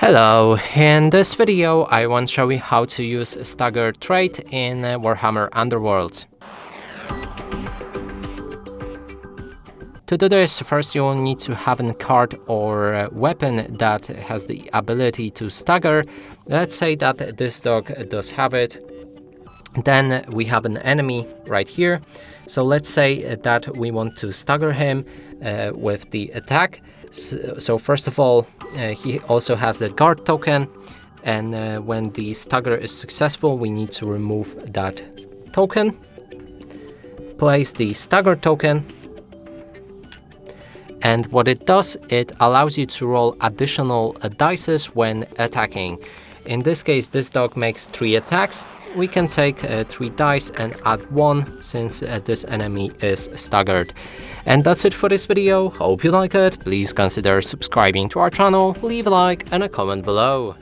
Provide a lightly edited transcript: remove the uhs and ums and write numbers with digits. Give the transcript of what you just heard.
Hello, in this video I want to show you how to use Staggered trait in Warhammer Underworlds. To do this, first you will need to have a card or weapon that has the ability to stagger. Let's say that this dog does have it. Then we have an enemy right here. So let's say that we want to stagger him with the attack. So first of all, he also has the guard token, and when the stagger is successful, we need to remove that token, place the stagger token, and what it does, it allows you to roll additional dice when attacking. In this case, this dog makes 3 attacks. We can take 3 dice and add 1 since this enemy is staggered. And that's it for this video. Hope you like it. Please consider subscribing to our channel, leave a like and a comment below.